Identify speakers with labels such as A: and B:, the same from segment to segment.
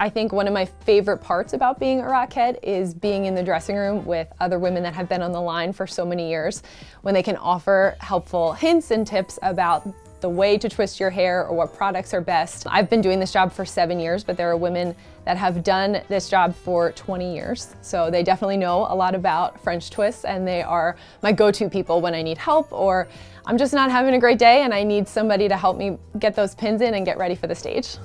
A: I think one of my favorite parts about being a Rockhead is being in the dressing room with other women that have been on the line for so many years, when they can offer helpful hints and tips about the way to twist your hair or what products are best. I've been doing this job for 7 years, but there are women that have done this job for 20 years. So they definitely know a lot about French twists, and they are my go-to people when I need help, or I'm just not having a great day and I need somebody to help me get those pins in and get ready for the stage.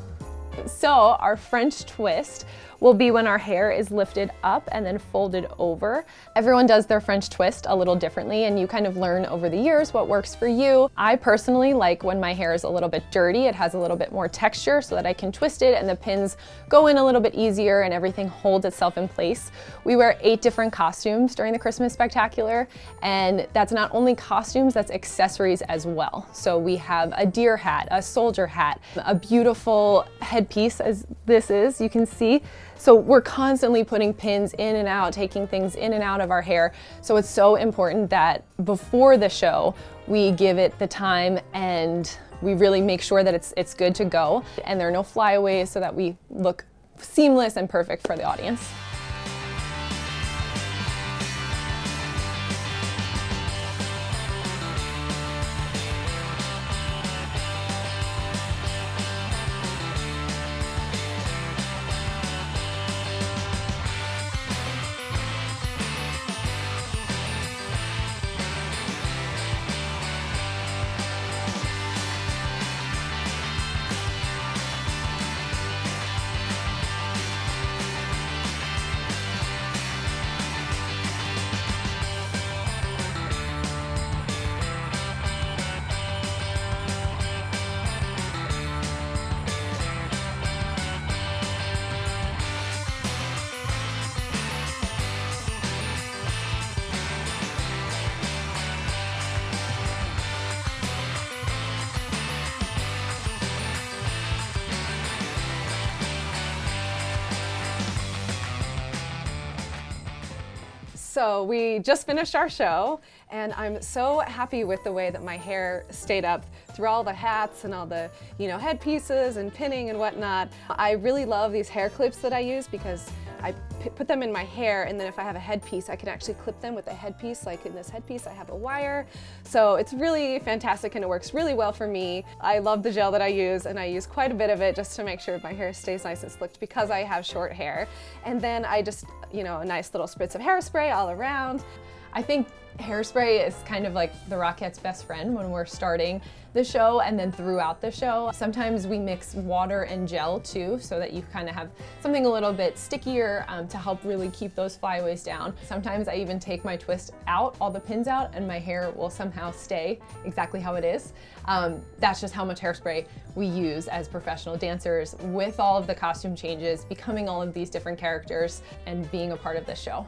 A: So our French twist will be when our hair is lifted up and then folded over. Everyone does their French twist a little differently, and you kind of learn over the years what works for you. I personally like when my hair is a little bit dirty, it has a little bit more texture so that I can twist it and the pins go in a little bit easier and everything holds itself in place. We wear 8 different costumes during the Christmas Spectacular, and that's not only costumes, that's accessories as well. So we have a deer hat, a soldier hat, a beautiful headpiece as this is, you can see. So we're constantly putting pins in and out, taking things in and out of our hair. So it's so important that before the show, we give it the time and we really make sure that it's good to go. And there are no flyaways so that we look seamless and perfect for the audience. So we just finished our show, and I'm so happy with the way that my hair stayed up through all the hats and all the, headpieces and pinning and whatnot. I really love these hair clips that I use because I put them in my hair, and then if I have a headpiece, I can actually clip them with a headpiece. Like in this headpiece, I have a wire. So it's really fantastic and it works really well for me. I love the gel that I use, and I use quite a bit of it just to make sure my hair stays nice and slicked because I have short hair. And then I just, a nice little spritz of hairspray all around. I think hairspray is kind of like the Rockettes' best friend when we're starting the show and then throughout the show. Sometimes we mix water and gel too, so that you kind of have something a little bit stickier to help really keep those flyaways down. Sometimes I even take my twist out, all the pins out, and my hair will somehow stay exactly how it is. That's just how much hairspray we use as professional dancers with all of the costume changes, becoming all of these different characters, and being a part of this show.